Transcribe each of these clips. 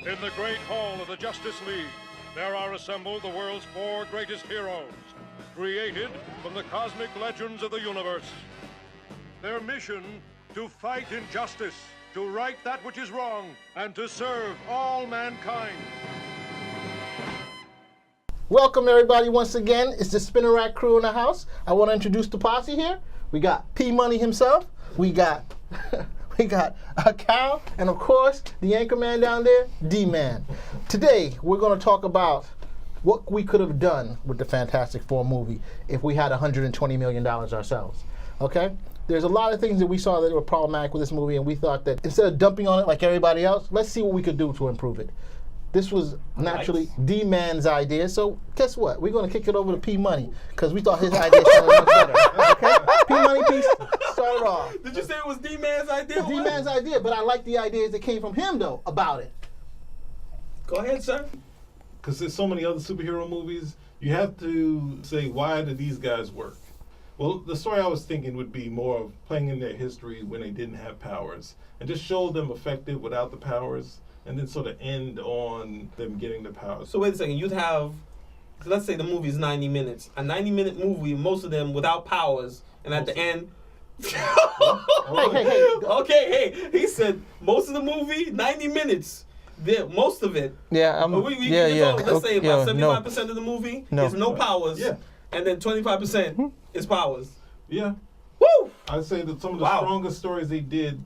In the great hall of the Justice League, there are assembled the world's 4 greatest heroes, created from the cosmic legends of the universe. Their mission, to fight injustice, to right that which is wrong, and to serve all mankind. Welcome everybody once again. It's the Spinner Rack crew in the house. I want to introduce the posse here. We got P Money himself. We got Cal, and of course the anchor man down there, D Man. Today we're going to talk about what we could have done with the Fantastic Four movie if we had $120 million ourselves. Okay? There's a lot of things that we saw that were problematic with this movie, and we thought that instead of dumping on it like everybody else, let's see what we could do to improve it. This was naturally D-Man's idea, so guess what? We're going to kick it over to P Money, because we thought his idea sounded much better. Okay? P Money, please start it off. Did you say it was D-Man's idea? It's D-Man's idea, but I like the ideas that came from him, though, about it. Go ahead, sir. Because there's so many other superhero movies, you have to say, why do these guys work? Well, the story I was thinking would be more of playing in their history when they didn't have powers, and just show them effective without the powers, and then sort of end on them getting the powers. So wait a second, you'd have, let's say the movie is 90 minutes. A 90-minute movie, most of them without powers, and at the end... Okay, he said most of the movie, 90 minutes. Most of it. Yeah, Let's say about 75% of the movie is no powers, and then 25% is powers. Yeah. Woo! I'd say that some of the strongest stories they did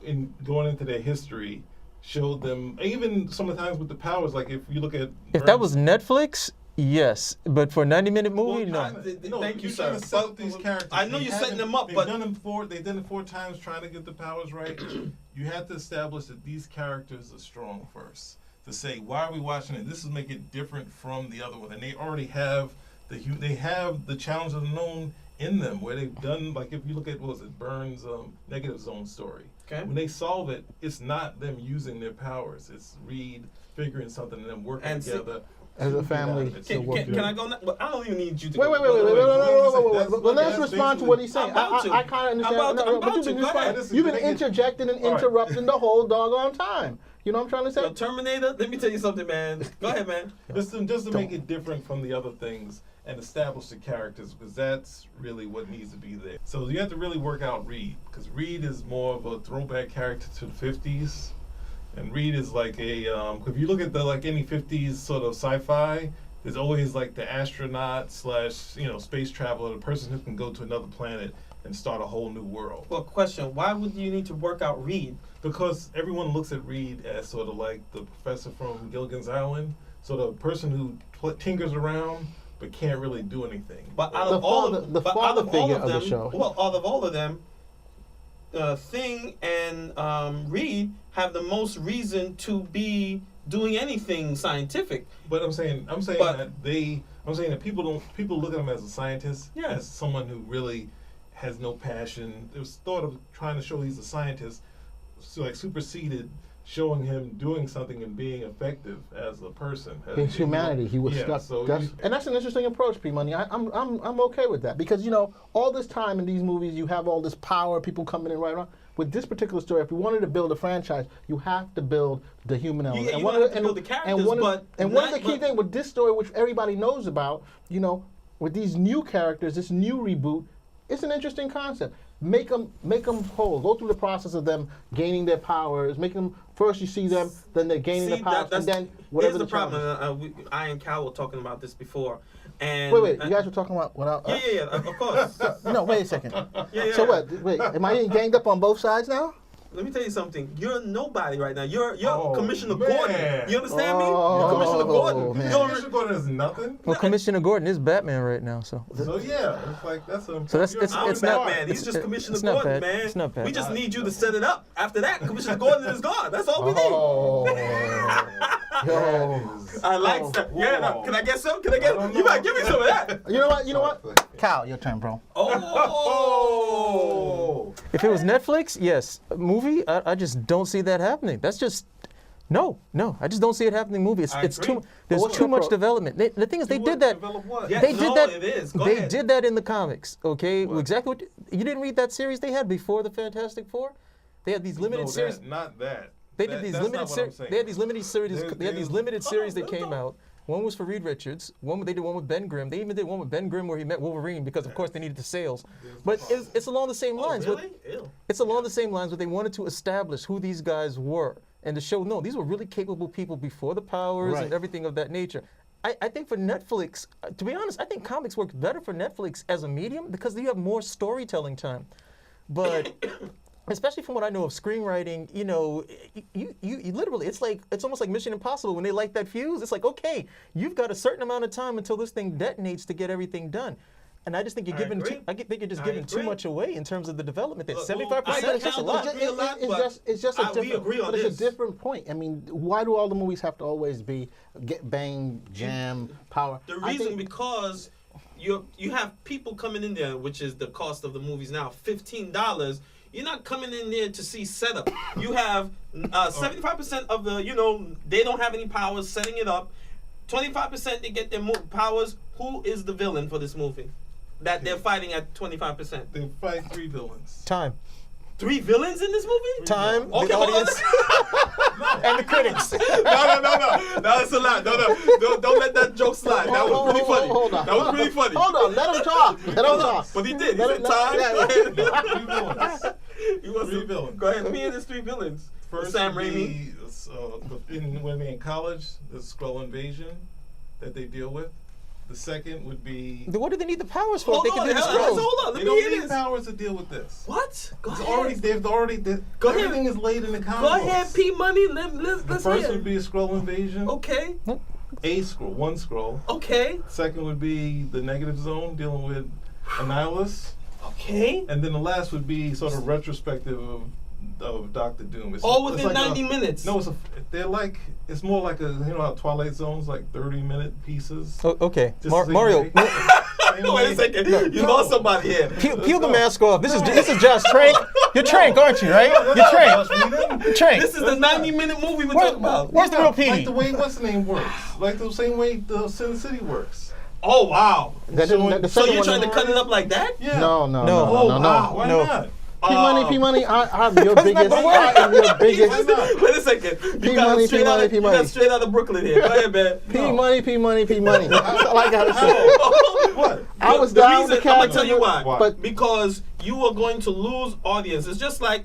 in going into their history showed them, even sometimes with the powers, like if you look at... If that was Netflix, yes. But for a 90-minute movie, no. Thank you, sir. These characters. I know you're setting them up, but... They've done it 4 times trying to get the powers right. You have to establish that these characters are strong first. To say, why are we watching it? This is make it different from the other one. And they already have the challenge of the known in them, where they've done, like if you look at, what was it, Burns' Negative Zone story. Okay. When they solve it, it's not them using their powers. It's Reed figuring something and them working together. As a family. Can I go now? Well, I don't even need you to Wait. Well, let's respond to what he's saying. I kind of understand. You've been interjecting and interrupting the whole doggone time. You know what I'm trying to say? Yo, Terminator, let me tell you something, man. Go ahead, man. Just to make it different from the other things and establish the characters, because that's really what needs to be there. So you have to really work out Reed, because Reed is more of a throwback character to the 50s. And Reed is like a, if you look at any 50s sort of sci-fi, there's always like the astronaut / space traveler, the person who can go to another planet and start a whole new world. Well, question, why would you need to work out Reed? Because everyone looks at Reed as sort of like the professor from Gilligan's Island, so the person who tinkers around but can't really do anything. But out of all of them, out of all of them, Thing and Reed have the most reason to be doing anything scientific. But I'm saying that people look at him as a scientist, as someone who really has no passion. It was thought of trying to show he's a scientist, superseded showing him doing something and being effective as a person. His humanity, he was stuck. And that's an interesting approach, P Money. I'm okay with that, because all this time in these movies you have all this power, people coming in right around. With this particular story, if you wanted to build a franchise, you have to build the human element. You have to build the characters, one of the key things with this story, which everybody knows about, with these new characters, this new reboot, it's an interesting concept. Make them whole. Go through the process of them gaining their powers. Make them first. You see them, then they're gaining their powers, and then whatever. Here's the problem. I and Cal were talking about this before. And wait. You guys were talking about what? Yeah. Of course. No, wait a second. Yeah. So what? Wait, am I getting ganged up on both sides now? Let me tell you something. You're nobody right now. You're Commissioner Gordon. You understand me? Oh, you're Commissioner Gordon. Man. Commissioner Gordon is nothing. Well, Commissioner Gordon is Batman right now, so. So yeah, it's like that's a. So it's not Batman. He's just Commissioner it's not Gordon, bad. man. It's not bad. We just need you to set it up. After that, Commissioner Gordon is gone. That's all we need. I like that. Yeah, no, can I get some? You might give me some of that. You know what? Cal, your turn, bro. Oh. If it was Netflix, yes. A movie, I just don't see that happening. That's just no. I just don't see it happening. Movie, it's too. There's too much development. The thing is, they did that. They did that. They did that in the comics. Okay, exactly. What you didn't read that series they had before the Fantastic Four? They had these limited series. Not that. They did these limited series. They had these limited series. They had these limited series that came out. One was for Reed Richards. They did one with Ben Grimm. They even did one with Ben Grimm where he met Wolverine because, of course, they needed the sales. But it's along the same lines. Really? It's along the same lines where they wanted to establish who these guys were and to show, no, these were really capable people before the powers and everything of that nature. I think for Netflix, to be honest, I think comics work better for Netflix as a medium because you have more storytelling time. But especially from what I know of screenwriting, you literally, it's almost like Mission Impossible when they light that fuse. It's like, okay, you've got a certain amount of time until this thing detonates to get everything done. And I just think you're giving too much away in terms of the development. That 75% is just a lot. It's just a different point. I mean, why do all the movies have to always be get bang, jam, power? The reason because you have people coming in there, which is the cost of the movies now, $15. You're not coming in there to see setup. You have 75% of the, they don't have any powers setting it up. 25% they get their powers. Who is the villain for this movie? That they're fighting at 25%. They fight 3 villains. Time. 3 villains in this movie? Time, the audience, and the critics. No, that's a lot. No, don't let that joke slide. That was pretty funny. Hold on. That was pretty funny. Hold on, let him talk. But he did. He said time. 3 villains. He was 3 villains. Go ahead. Me and his 3 villains. First, Sam Raimi. When they're in college, the Skrull invasion that they deal with. The second would be. What do they need the powers for? Hold they can do this. Hold on. They don't need powers to deal with this. What? Go ahead. Everything is laid in the comic books. Go ahead, P Money. Let's The first would be a Skrull invasion. Okay. One Skrull. Okay. Second would be the negative zone dealing with Annihilus. Okay. And then the last would be sort of retrospective of Doctor Doom. It's within like 90 minutes. No, it's more like how Twilight Zone's like 30-minute pieces. Oh, okay, Mario. Wait a second. You lost somebody here. Peel the mask off. This is Josh Trank. You're Trank, aren't you? Right? You're Trank. Trank. This is the 90-minute movie we're talking about. Where's the real Petey? Like the way what's the name works. Like the same way the Sin City works. Oh wow! So you're trying to cut it up like that? Yeah. No. Wow. Why not? P Money, I'm your biggest. Wait a second. You got straight out of Brooklyn here. Go ahead, man. P Money. That's all I gotta say. What? I was down with the I'm gonna tell you why. But because you are going to lose audience. It's just like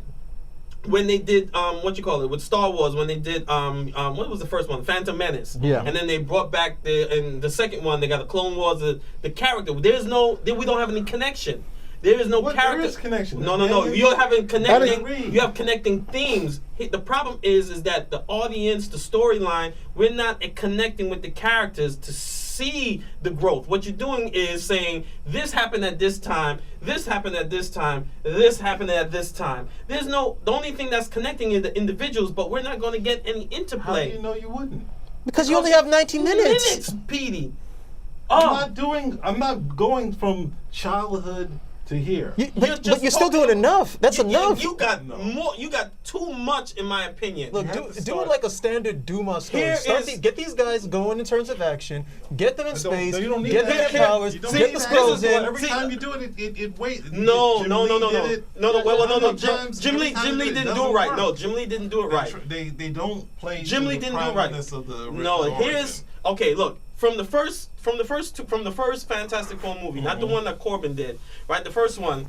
when they did with Star Wars, when they did what was the first one? Phantom Menace. Yeah. And then they brought back the second one. They got the Clone Wars. The character. We don't have any connection. There is no character. There is connection. No. You're having connecting. You have connecting themes. The problem is that the audience, the storyline, we're not connecting with the characters to see the growth. What you're doing is saying this happened at this time, this happened at this time, this happened at this time. The only thing that's connecting is the individuals, but we're not going to get any interplay. How do you know you wouldn't? Because you only have 90 minutes. Petey. I'm not going from childhood to here. But you're still doing enough. That's enough. You got more. You got too much, in my opinion. Look, do it like a standard Duma story. Get these guys going in terms of action. Get them in space. Get their powers. Get the Skrulls in. Every time you do it waits. No. Jim Lee didn't do it right. No, Jim Lee didn't do it right. They don't play. Jim Lee didn't do it right. No, okay. Look. From the first Fantastic Four movie, not the one that Corbin did, right? The first one,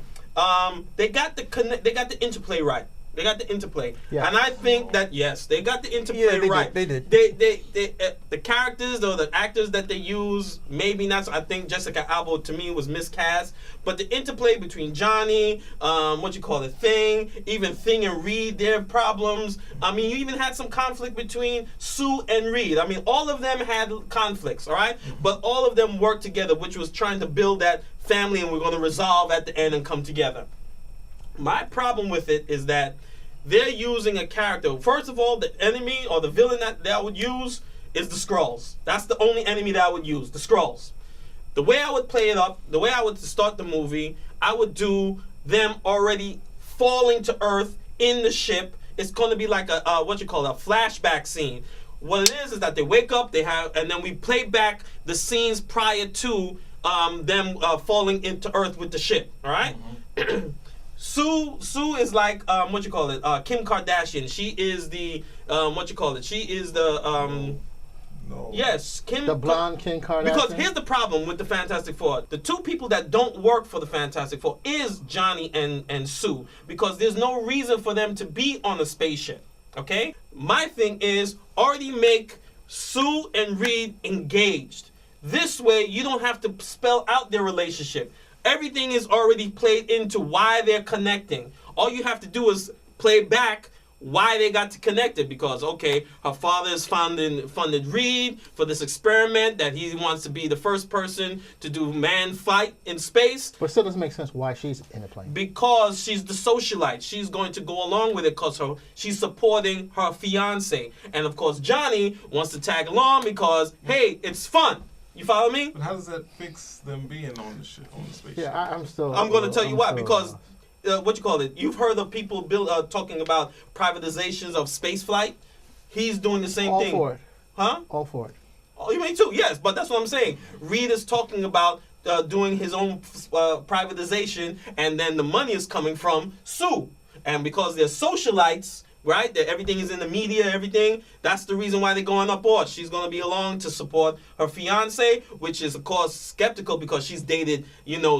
they got the interplay right. They got the interplay, and I think that they got the interplay right. They did. The characters or the actors that they use, maybe not. So I think Jessica Alba to me was miscast, but the interplay between Johnny, Thing, even Thing and Reed, their problems. I mean, you even had some conflict between Sue and Reed. I mean, all of them had conflicts, all right, but all of them worked together, which was trying to build that family, and we're going to resolve at the end and come together. My problem with it is that they're using a character. First of all, the enemy or the villain that I would use is the Skrulls. That's the only enemy that I would use, the Skrulls. The way I would play it up, the way I would start the movie, I would do them already falling to Earth in the ship. It's going to be like a flashback scene. What it is that they wake up, and then we play back the scenes prior to them falling into Earth with the ship. All right. Mm-hmm. Sue is like what you call it? Kim Kardashian. She is the what you call it? She is the No. yes, Kim. The blonde Kim Kardashian. Because here's the problem with the Fantastic Four. The two people that don't work for the Fantastic Four is Johnny and Sue. Because there's no reason for them to be on a spaceship. Okay? My thing is already make Sue and Reed engaged. This way you don't have to spell out their relationship. Everything is already played into why they're connecting. All you have to do is play back why they got to connected, because okay, her father is funded Reed for this experiment that he wants to be the first person to do man flight in space. But it still doesn't make sense why she's in the plane. Because she's the socialite. She's going to go along with it because she's supporting her fiance. And of course Johnny wants to tag along because, hey, it's fun. You follow me? But how does that fix them being on the spaceship? Yeah, I'm still. I'm going to tell you why. Because what you call it? You've heard of people talking about privatizations of space flight. He's doing the same thing. All for it. Huh? All for it. Oh, you mean too? Yes, but that's what I'm saying. Reed is talking about doing his own privatization, and then the money is coming from Sue. And because they're socialites, right? That everything is in the media, everything. That's the reason why they're going up board. She's going to be along to support her fiance, which is of course skeptical because she's dated,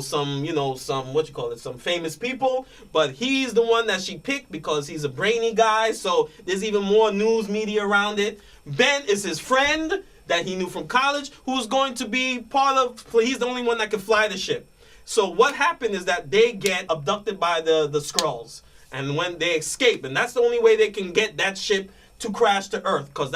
some some famous people. But he's the one that she picked because he's a brainy guy. So there's even more news media around it. Ben is his friend that he knew from college, who's going to be part of. He's the only one that can fly the ship. So what happened is that they get abducted by the Skrulls. And when they escape, and that's the only way they can get that ship to crash to Earth, because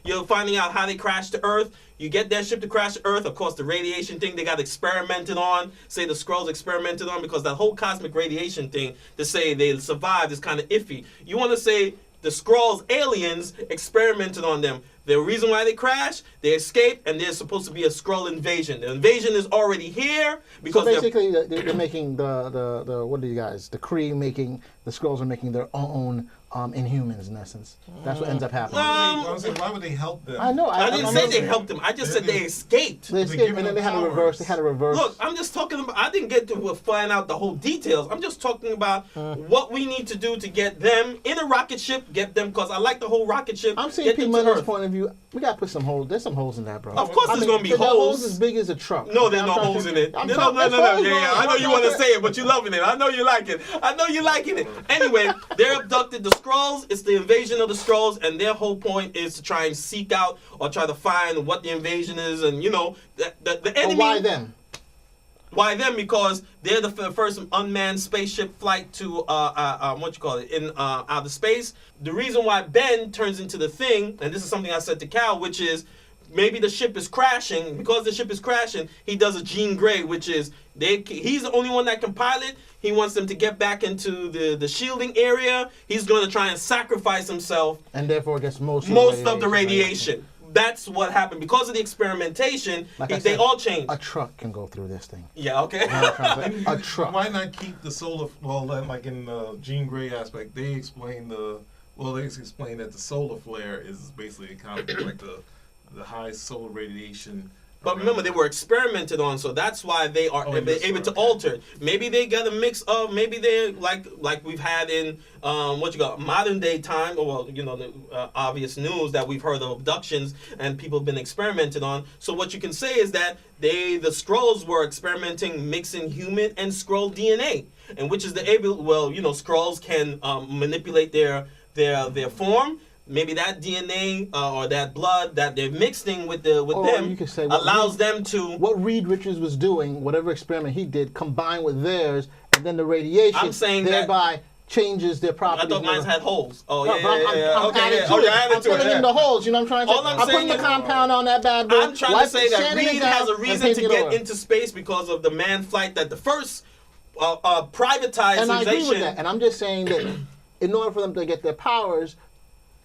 you're finding out how they crash to Earth. You get that ship to crash to Earth. Of course, the radiation thing they got experimented on. Say the Skrulls experimented on, because that whole cosmic radiation thing to say they survived is kind of iffy. You want to say the Skrulls, aliens, experimented on them. The reason why they crashed, they escaped, and there's supposed to be a Skrull invasion. The invasion is already here because so basically they're making the what are you guys? The Kree making the Skrulls are making their own Inhumans in essence. That's what ends up happening. Why would they help them? I know. I didn't say they helped them. I just said they escaped. They escaped, and then they had to reverse. They had to reverse. Look, I'm just talking about. I didn't get to find out the whole details. I'm just talking about what we need to do to get them in a rocket ship. Get them, because I like the whole rocket ship. I'm seeing people Money's point of view. We gotta put some holes. There's some holes in that, bro. Of course, there's gonna be holes. As big as a truck. No, there's no holes in it. No. Yeah. I know you want to say it, but you're loving it. I know you like it. I know you're liking it. Anyway, they're abducted the Skrulls. It's the invasion of the Skrulls, and their whole point is to try and seek out or try to find what the invasion is, and the enemy. But why them? Why them? Because they're the first unmanned spaceship flight to in outer space. The reason why Ben turns into the Thing, and this is something I said to Cal, which is maybe the ship is crashing. Because the ship is crashing, he does a Jean Grey, which is he's the only one that can pilot. He wants them to get back into the shielding area. He's going to try and sacrifice himself, and therefore gets most of the radiation. That's what happened. Because of the experimentation, they all changed. A truck can go through this thing. Yeah, okay. A truck. Why not keep the solar... Well, like in the Jean Grey aspect, they explain that the solar flare is basically kind of like the high solar radiation. But remember, they were experimented on, so that's why they are able to alter it. Maybe they got a mix of, maybe they're like we've had in modern day time, or the obvious news that we've heard of abductions and people have been experimented on. So what you can say is that the Skrulls were experimenting mixing human and Skrull DNA, and which is Skrulls can manipulate their form. Maybe that DNA or that blood that they're mixing with them you could say allows them to... What Reed Richards was doing, whatever experiment he did, combined with theirs, and then the radiation thereby changes their properties. I thought mine had holes. Oh, yeah. I'm putting in the holes, you know what I'm trying to say? I'm putting the compound on that bad boy. I'm trying to say that Reed has a reason to get into space because of the man flight that the first privatized And I agree with that. And I'm just saying that in order for them to get their powers,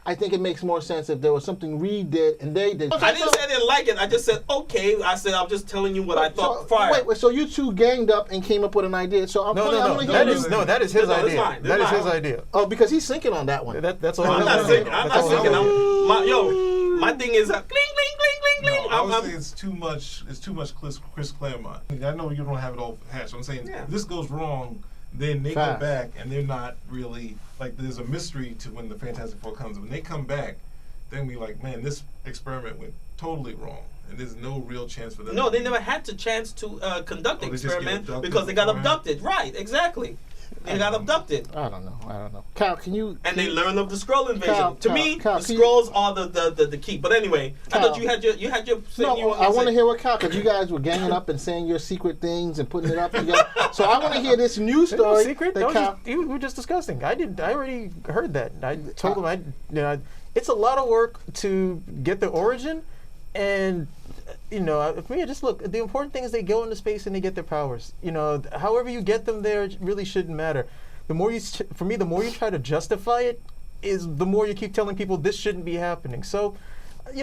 I think it makes more sense if there was something Reed did and they did. I didn't say I didn't like it. I just said, okay. I said, I'm just telling you what I thought prior. Wait, so you two ganged up and came up with an idea. So that is his idea. That is his idea. Oh, because he's sinking on that one. That's all. I'm not sinking. My thing is, cling, cling, cling, cling. I would say it's too much Chris Claremont. I know you don't have it all hashed. I'm saying if this goes wrong, then they Fast. go back and they're not really like there's a mystery to when the Fantastic Four comes. When they come back, then we like, man, this experiment went totally wrong, and there's no real chance for them. No, they never had the chance to conduct the they just get experiment abducted because they got beforehand? abducted. Right, exactly. They got abducted. I don't know. Cal, can you? And they learn of the Skrull invasion. Cal, To me, Cal, the can you- Skrulls are the key. But anyway, I Cal. thought you had your thing. No, you were I want say. to hear what Cal, because you guys were ganging up and saying your secret things and putting it up together. So I want to hear this new There's no story. secret. That That was Cal, just, we were just discussing. I already heard that. I told him it's a lot of work to get the origin, and for me, just look. The important thing is they go into space and they get their powers. However you get them there, it really shouldn't matter. The more the more you try to justify it, is the more you keep telling people this shouldn't be happening. So,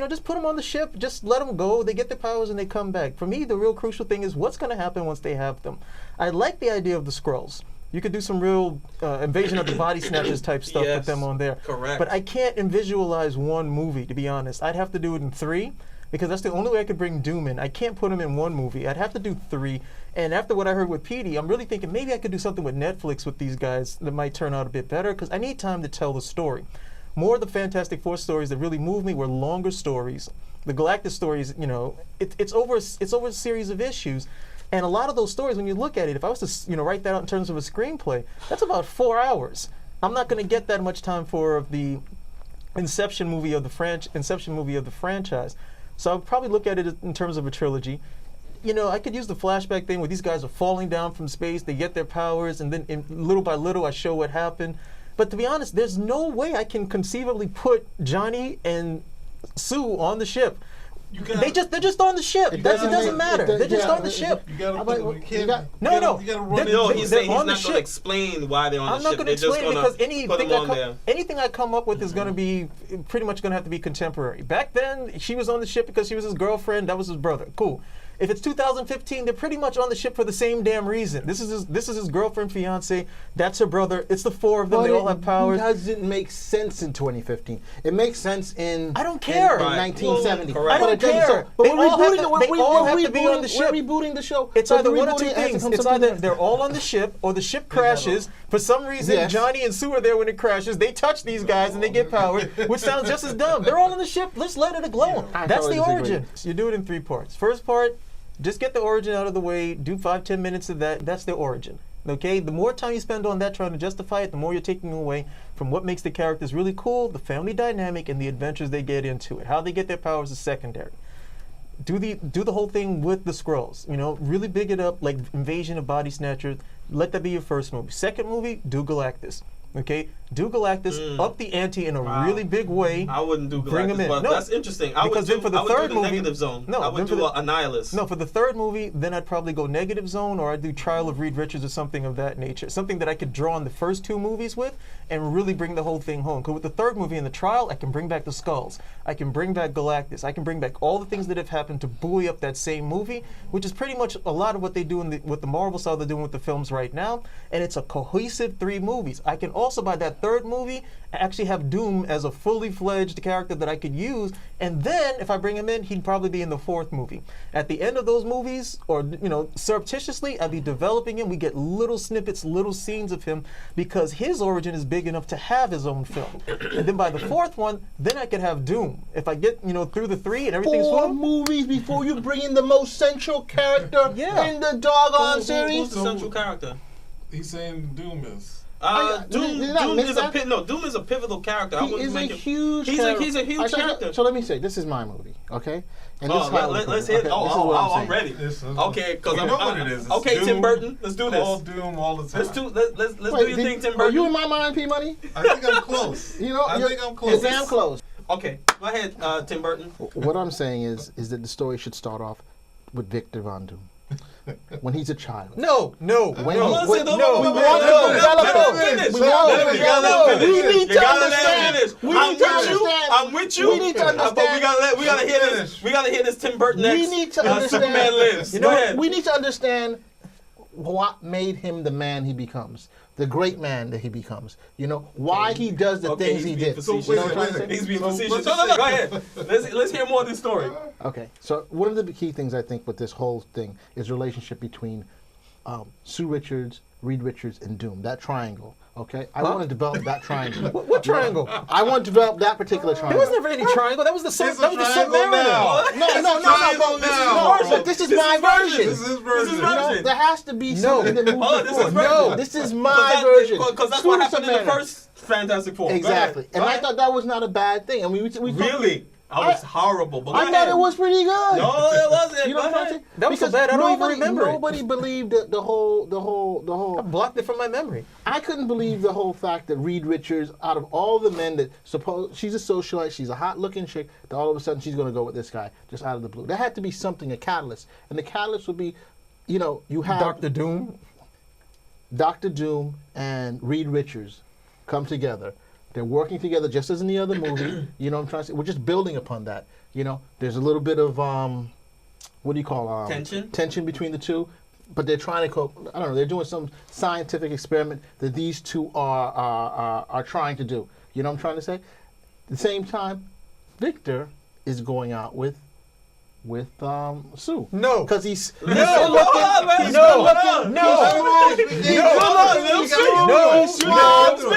just put them on the ship, just let them go. They get their powers and they come back. For me, the real crucial thing is what's going to happen once they have them. I like the idea of the Skrulls. You could do some real invasion of the body snatchers type stuff with them on there. Correct. But I can't visualize one movie, to be honest. I'd have to do it in 3. Because that's the only way I could bring Doom in. I can't put him in one movie. I'd have to do 3. And after what I heard with Petey, I'm really thinking maybe I could do something with Netflix with these guys that might turn out a bit better, because I need time to tell the story. More of the Fantastic Four stories that really moved me were longer stories. The Galactus stories, it's over a series of issues. And a lot of those stories, when you look at it, if I was to write that out in terms of a screenplay, that's about 4 hours. I'm not going to get that much time for the Inception movie of the franchise. So I would probably look at it in terms of a trilogy. I could use the flashback thing where these guys are falling down from space, they get their powers, and then little by little I show what happened. But to be honest, there's no way I can conceivably put Johnny and Sue on the ship. They're just on the ship. It doesn't matter. They're just on the ship. You gotta put them. You No. gotta run No, he's saying he's on the not going to ship. explain why they're on I'm the not ship. going to They're just explain it going because to put them on there. anything I come up with is going to be pretty much going to have to be contemporary. Back then, she was on the ship because she was his girlfriend. That was his brother. Cool. If it's 2015, they're pretty much on the ship for the same damn reason. This is his girlfriend, fiance. That's her brother. It's the 4 of them. They all have powers. It doesn't make sense in 2015. It makes sense in I don't care. in Right. 1970. Well, correct. I don't care. But They we're all have rebooting to- the- they we're all have to be on the rebooting- ship. We're rebooting the show. It's But either the one of two rebooting has to things. come It's something either else. they're all on the ship or the ship crashes. For some reason, Yes. Johnny and Sue are there when it crashes. They touch these guys and they get powers, which sounds just as dumb. They're all on the ship. Let's let it glow. I That's totally the disagree. origin. So you do it in 3 parts. First part, just get the origin out of the way. Do 5-10 minutes of that. That's the origin. Okay? The more time you spend on that trying to justify it, the more you're taking away from what makes the characters really cool, the family dynamic, and the adventures they get into it. How they get their powers is secondary. Do the whole thing with the Skrulls. Really big it up like Invasion of Body Snatchers. Let that be your first movie. Second movie, do Galactus. Okay, do Galactus up the ante in a really big way. I wouldn't do Galactus, Bring him in. but No, that's interesting. I because would then do, for the I would third do the movie, negative zone. no, I would then for do the- a Annihilus. No, for the third movie, then I'd probably go Negative Zone, or I'd do Trial of Reed Richards or something of that nature. Something that I could draw on the first 2 movies with and really bring the whole thing home. Because with the third movie in the Trial, I can bring back the Skulls. I can bring back Galactus. I can bring back all the things that have happened to buoy up that same movie, which is pretty much a lot of what they do with the Marvel style they're doing with the films right now. And it's a cohesive 3 movies. I can also, by that third movie, actually have Doom as a fully fledged character that I could use, and then if I bring him in, he'd probably be in the 4th movie. At the end of those movies, or surreptitiously, I'd be developing him. We get little snippets, little scenes of him, because his origin is big enough to have his own film. And then by the 4th one, then I could have Doom. If I get through the 3 and everything's 4 fine. movies before you bring in the most central character Yeah. in the doggone Who's series. the central character? He's saying Doom is. Doom did I miss that? Doom is a pivotal character. I He wouldn't is a make him- huge He's character. a huge character. So let me say, this is my movie, okay? And this is how I look at let's it, hit. okay? This is what I'm saying. ready. This is- Okay, because we I'm know what it is. It's Okay, Tim Doom, Burton, let's do All this. Doom all the time. Let's do Wait, your thing, Tim Are Burton. you in my mind, P Money? I think I'm close. I think I'm close. You're damn close. Okay, go ahead, Tim Burton. What I'm saying is that the story should start off with Victor Von Doom. When he's a child. No. When No, he- listen, when- no, no, we no, want no, to no, develop let him it. finish. We Let want him to finish. You gotta let develop him it. finish. We need You to gotta let him understand. finish. We I'm need to with you. understand. I'm with you. We need to But we understand. gotta hear this. Finish. We gotta hear this Tim Burton We next. need to understand. Superman lives. You Go know, ahead. we need to understand what made him the man he becomes, the great man that he becomes. Why he does the things he did. Facetious. You know what I'm trying to say? He's being So, facetious. let's No, go ahead. Let's hear more of this story. Okay, so one of the key things I think with this whole thing is relationship between Sue Richards, Reed Richards, and Doom. That triangle. Okay, I want to develop that triangle. What triangle? I want to develop that particular There triangle. was never any triangle. That was the It's a triangle now. But this is my version. This is his This is version. You know, version. there has to be something that moves Oh, this is forward. version. This is my version. Because that's what happened in the Superman. first Fantastic Four. Go Exactly, ahead. and Go I ahead. thought that was not a bad thing. And we Really? I was horrible. But go I thought ahead. it was pretty good. No, it wasn't. You know Go what I'm ahead. saying? That was so Because bad, I don't even remember it. Nobody believed that the whole. I blocked it from my memory. I couldn't believe the whole fact that Reed Richards, out of all the men that she's a socialite, she's a hot-looking chick, that all of a sudden she's going to go with this guy just out of the blue. There had to be something, a catalyst, and the catalyst would be, you have Dr. Doom. Dr. Doom and Reed Richards come together. They're working together just as in the other movie. You know what I'm trying to say? We're just building upon that. There's a little bit of what do you call tension between the two, but they're trying to I don't know. They're doing some scientific experiment that these two are trying to do. You know what I'm trying to say? At the same time, Victor is going out with Sue. No. Because he's No. good Hold on, man. He's No. good looking. No.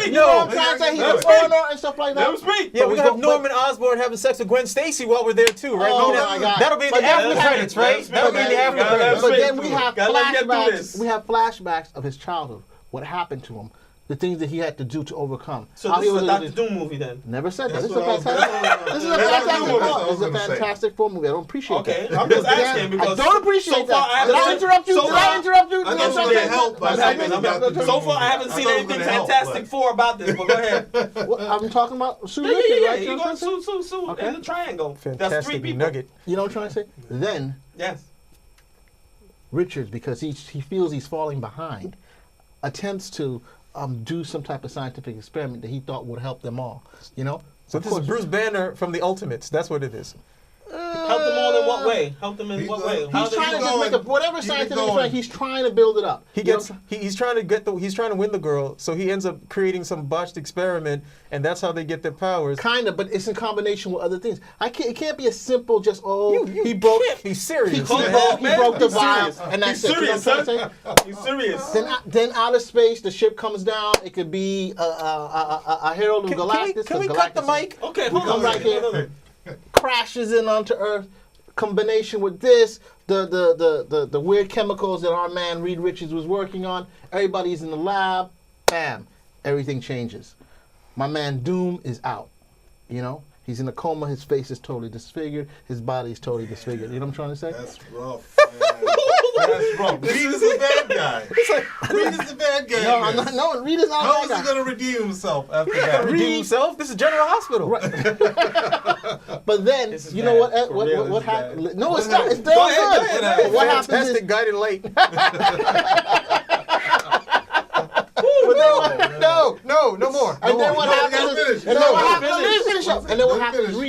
You know what I'm trying to say? He's a foreigner and stuff like that. Let him speak. Yeah, we're gonna have but- Norman Osborn having sex with Gwen Stacy while we're there too, right? Oh, We can my have- God. That'll be in But the then after we have- credits, right? That'll be in the after Gotta let credits. him But speak. then we have Gotta let him get through flashbacks. this. We have flashbacks of his childhood. What happened to him? The things that he had to do to overcome. So How this he is a was- Dr. Doom movie then? Never said that. That's This is a what I was- fantastic. This is a that's fantastic what I film. was This is a gonna say. fantastic film movie. I don't appreciate Okay, that. I'm just Again, asking because I don't appreciate so far that. Did I interrupt you? so Did I far- interrupt you? I Did guess I you interrupt did. you? help by I'm saying happy. Dr. Doom. So far, I haven't I seen thought it was anything gonna help, Fantastic but- Four about this, but go ahead. I'm talking about Sue Yeah, Richards, yeah, right? yeah. You You know what I'm go saying? Sue Okay. in the triangle. That's three Fantastic people. nugget. You know what I'm trying to say? Then Yes. Richards, because he feels he's falling behind, attempts to do some type of scientific experiment that he thought would help them all. So this is Bruce Banner from the Ultimates. That's what it is. Help them all in what way? Help them in He's what way? going- How He's they trying to do just it? make whatever Keep it scientific going. experiment. He's trying to build it up. He You know gets what he's trying to win the girl, so he ends up creating some botched experiment, and that's how they get their powers. Kind of, but it's in combination with other things. It can't be a simple just You he broke. can't be serious. He man. broke the He's vial, serious. and that's He's it. You know serious, what I'm trying to say? You serious? Then out of space, the ship comes down. It could be a herald of Galactus. Can we 'cause cut the Galactus mic? Okay, We hold come on. right here. Hold on. crashes in onto Earth. Combination with this, the weird chemicals that our man Reed Richards was working on. Everybody's in the lab. Bam, everything changes. My man Doom is out. He's in a coma. His face is totally disfigured. His body is totally disfigured. You know what I'm trying to say? That's rough, man. That's rough. Reed is the bad guy. Reed is the bad guy. No, I'm not. No, Reed is not. How a is bad he guy. going to redeem himself after Redeem that? himself. This is General Hospital. But then, This is you know bad. For real, what this is happened? bad. No, it's not. It's Go damn ahead, good. go ahead. What happens is, Fantastic guided light. No more. and then what No, you happens gotta is, finish. and then No, what let happens? me Let me finish up. And then what Let me happens? finish.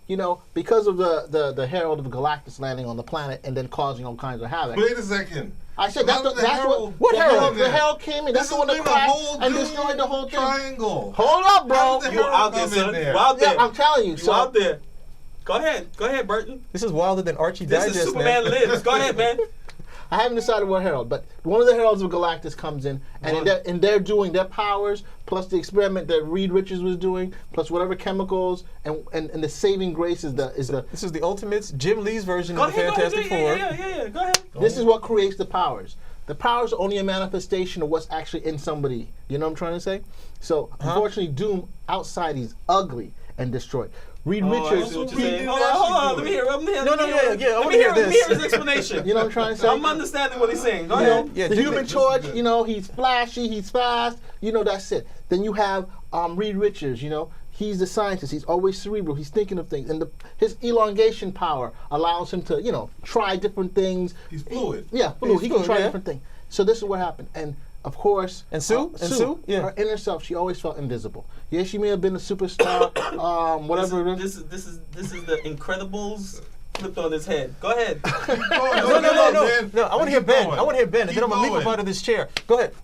Reed, because of the Herald of Galactus landing on the planet and then causing all kinds of havoc. Wait a second. I said How that's did the Herald- what what Herald? Herald The then? Herald came in. That's This the one has that been a crashed whole and Doom destroyed the whole thing. triangle. Hold up, How bro. did the You out Herald there, come in son. there? You out there. Yeah, I'm telling you. You So out there. Go ahead, Burton. This is wilder than Archie This Digest. is Superman man. Lives. Go ahead, man. I haven't decided what Herald, but one of the Heralds of Galactus comes in, and they're doing their powers plus the experiment that Reed Richards was doing, plus whatever chemicals and the saving grace is the. This is the Ultimates, Jim Lee's version Go of the ahead, Fantastic Four. Yeah. Go ahead. This is what creates the powers. The powers are only a manifestation of what's actually in somebody. You know what I'm trying to say? So, unfortunately, Doom, outside, he's ugly and destroyed. Reed Richards, Hold Reed on. Let me hear. No, yeah, I Let wanna me hear Let me this. hear his explanation. you know what I'm trying to say? I'm understanding what he's saying. Go You know, ahead. Yeah, the Jim Human Lee- Torch, he's flashy, he's fast, that's it. Then you have Reed Richards, he's the scientist, he's always cerebral, he's thinking of things, and his elongation power allows him to, try different things. He's fluid. Yeah, fluid. He can fluid, try yeah. different things. So this is what happened. And of course, And Sue? Yeah. her inner self, she always felt invisible. Yeah, she may have been a superstar, whatever. This is the Incredibles flipped on his head. Go ahead. No, I want to hear Ben. I want to hear Ben, and then I'm gonna leap going. up out of this chair. Go ahead.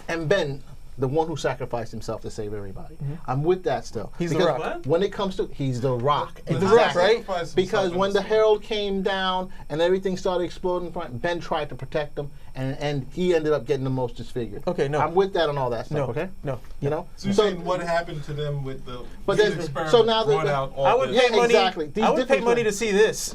And Ben, the one who sacrificed himself to save everybody. I'm with that still. He's the Because Rock. What? when it comes to, he's the Rock. He's the Rock, right? Because when the Herald came down and everything started exploding in front, Ben tried to protect him, and he ended up getting the most disfigured. Okay, no. I'm with that on all that stuff. No, Okay, no. you know. So you're saying what happened to them with the But these then- experiments so now brought the- out all I would this? pay money. Exactly. These I would pay different- money to see this.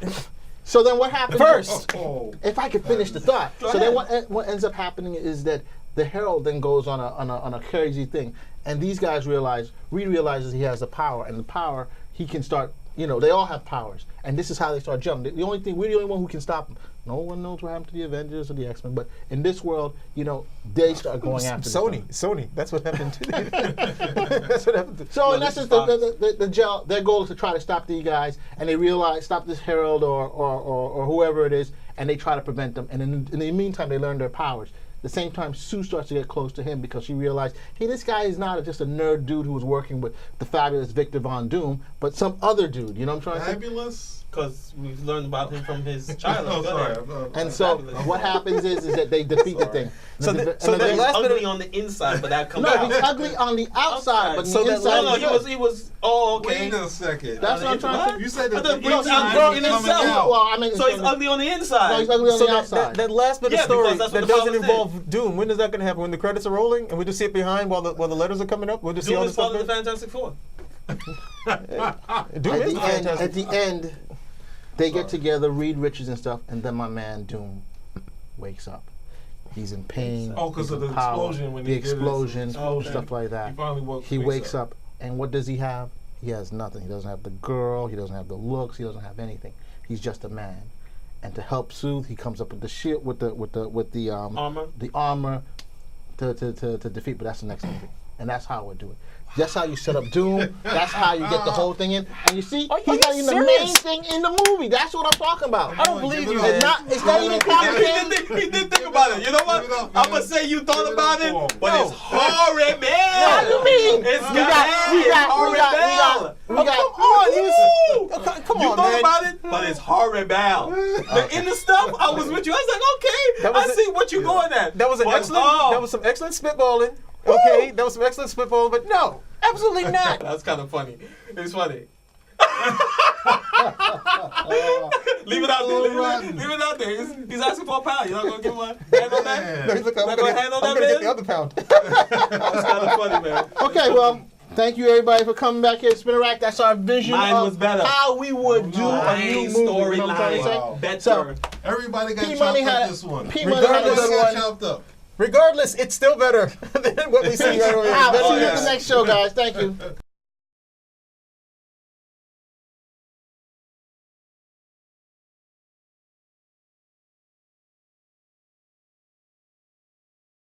So then what happens? First. Oh. If I could finish the thought. Go So then ahead. what ends up happening is that the Herald then goes on a crazy thing, and these guys Reed realizes he has the power, and the power he can start. You know, they all have powers, and this is how they start jumping. The only thing, we're the only one who can stop them. No one knows what happened to the Avengers or the X-Men, but in this world, you know, they start going after this Sony. That's what happened to them. That's what happened to. So No, in this essence, is the gel, their goal is to try to stop these guys, and they realize stop this Herald or whoever it is, and they try to prevent them. And in the meantime, they learn their powers. At the same time, Sue starts to get close to him because she realized, hey, this guy is not just a nerd dude who was working with the fabulous Victor Von Doom, but some other dude. You know what I'm trying to say? Fabulous. Because we've learned about him from his childhood. Oh, Go ahead. sorry. And so Fabulous. what happens is that they defeat the thing. So And the- the- so and the then- last bit Ugly on the inside, but that comes no, out. he's ugly on the outside, but So the that- inside. No, is good. he was. Oh, okay. Wait a second. That's what I'm trying to say. You said I that thought the he was inside ugly was in coming himself. out. Well, I mean, So he's ugly on the No, inside. he's ugly on So the that, outside. that last bit Yeah, of story because that's what that the doesn't powers involve Doom, when is that going to happen? When the credits are rolling and we just see it behind while the letters are coming up? We'll just see Doom all is the part of the stuff. Fantastic Four. Doom is the Fantastic. At the end, they get together, Reed Richards and stuff, and then my man Doom wakes up. He's in pain. Oh, 'cause he's of in the power, explosion when the he did his explosion, explosion. stuff like that. He finally He wakes up, and what does he have? He has nothing. He doesn't have the girl. He doesn't have the looks. He doesn't have anything. He's just a man. And to help soothe, he comes up with the shit with the Armor. the armor to defeat. But that's the next movie, and that's how I would do it. That's how you set up Doom. That's how you get the whole thing in. And you see, Are he's you not even the main serious? thing in the movie. That's what I'm talking about. I don't believe you, It's man. not. It's not even complicated. He did think about it. You know what? Give it up, I'm man. gonna say you thought Give it about up it, for him. but No. it's horrible. How you mean? It's We got- Come on, he was. Come You on, thought man. about it, but it's horrible. In the stuff, I was with you. I was like, okay, That was I see what you're going at. That was an But, excellent. oh, That was some excellent spitballing. Okay, that was some excellent spitballing, but no, absolutely not. That's kind of funny. It's funny. Leave it out there. Leave it out there. He's asking for a pound. You're not gonna give him a hand on that? No, he's like, Not gonna hand on I'm that, gonna get the man? other pound. That's kind of funny, man. Okay, well, thank you everybody for coming back here to Spin a Rack. That's our vision Mine of was better. how we would do a new movie. You know what I'm trying to say? Wow. Better. So, Everybody got P-Money chopped had up this one. P-Money had a Regardless, good Everybody one. got chopped up. Regardless, it's still better than what we see right over here. All right, Better see you than at the that. next show, guys. Thank you.